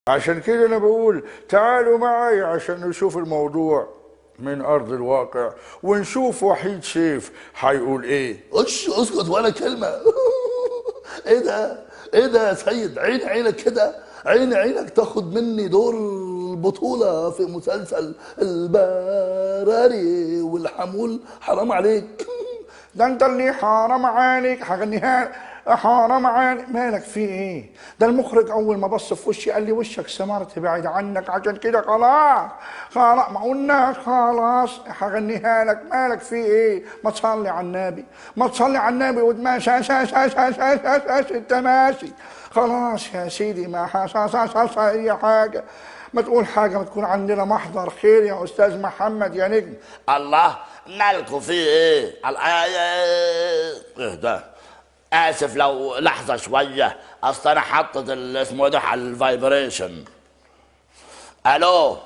عشان كده انا بقول تعالوا معي عشان نشوف الموضوع من ارض الواقع، ونشوف وحيد سيف هيقول ايه. اسكت ولا كلمة. ايه ده؟ ايه ده يا سيد؟ عينك كده، عينك تاخد مني دور البطولة في مسلسل البراري والحمول؟ حرام عليك. ده انت اللي حرام عليك، هغنيها حرام عليك. مالك في ايه؟ ده المخرج اول ما بص في وشي قال لي وشك سمرت بعيد عنك، عشان كده خلاص ما قلنا خلاص هغنيها لك. مالك في ايه؟ ما تصلي على النبي، ما تصلي على النبي وتماشى انت ماشي. خلاص يا سيدي ما حصل اي حاجه، ما تقول حاجه، ما تكون عندنا محضر خير يا استاذ محمد يا نجم. الله، مالكوا في ايه؟ ايه ده؟ اسف لو لحظه شويه، اصل انا حطت اسمه ده على الفايبريشن. الو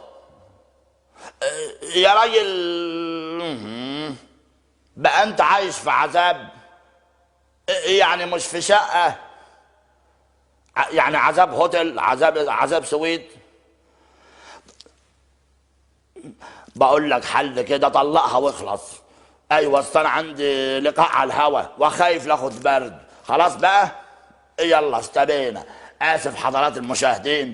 يا راجل، بقى انت عايش في عذاب؟ يعني مش في شقه، يعني عذاب هوتيل، عذاب سويت. بقول لك حل كده، طلقها واخلص. ايوه اصل انا عندي لقاء على الهوا وخايف لاخد برد. خلاص بقى، يلا استبينا. اسف حضرات المشاهدين،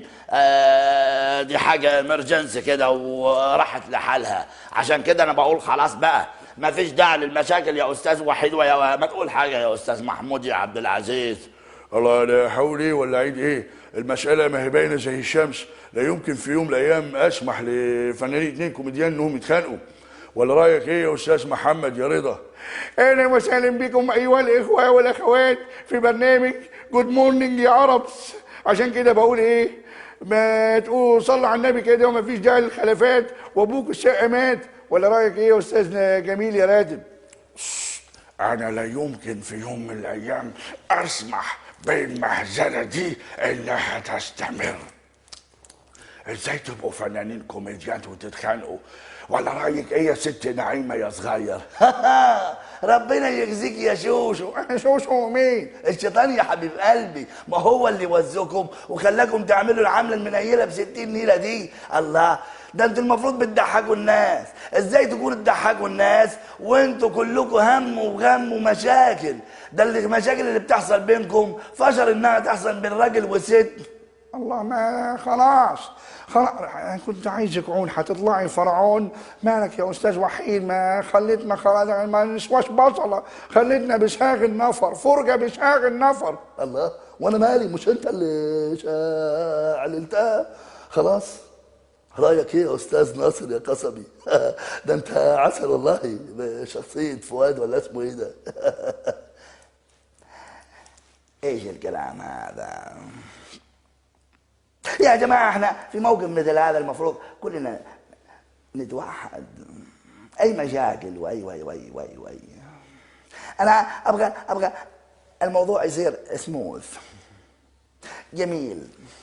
دي حاجه امرجنسي كده وراحت لحالها، عشان كده انا بقول خلاص بقى ما فيش داعي للمشاكل يا استاذ وحيد، ويا ما تقول حاجه يا استاذ محمود يا عبد العزيز. الله، لا حول ايه ولا عيد ايه، المسألة ما هي باينة زي الشمس. لا يمكن في يوم من الأيام أسمح لفنانين اتنين كوميديان إنهم يتخانقوا. ولا رأيك إيه يا أستاذ محمد يا رضا؟ أهلا وسهلا بكم أيها الإخوة والأخوات في برنامج جود مورنينج يا عربس. عشان كده بقول إيه، ما تقول صلى على النبي كده وما فيش داعي للخلافات، وأبوك الشقة مات. ولا رأيك إيه يا أستاذنا جميل يا راتب؟ أنا لا يمكن في يوم من الأيام أسمح بالمهزلة دي إنها تستمر. إزاي تبقوا فنانين كوميديان وتتخانقوا؟ ولا رأيك إيه يا ست نعيمة يا صغير؟ ربنا يجزيك يا شوشو. شوشو مين؟ الشيطان يا حبيب قلبي، ما هو اللي وزكم وخلاكم تعملوا العمله المنيله ب60 نيله دي. الله، ده انتوا المفروض بتضحكوا الناس. ازاي تكونوا تضحكوا الناس وانتوا كلكم هم وغم ومشاكل؟ ده المشاكل اللي بتحصل بينكم فشر انها تحصل بين راجل وست. الله، ما خلاص أنا كنت عايزك عون هتطلعي فرعون. مالك يا استاذ وحيد؟ ما خليتنا خلاص ما نسواش بصله، خليتنا بساغ النفر، فرجه بساغ النفر. الله، وانا مالي؟ مش انت اللي عللتها؟ خلاص. رايك ايه يا استاذ ناصر يا قصبي؟ ده انت عسل والله بشخصيه فؤاد، ولا اسمه ايه ده؟ ايش الكلام هذا يا جماعه؟ احنا في موقف مثل هذا المفروض كلنا نتوحد. اي مشاكل وي انا ابغى الموضوع يصير سموث جميل.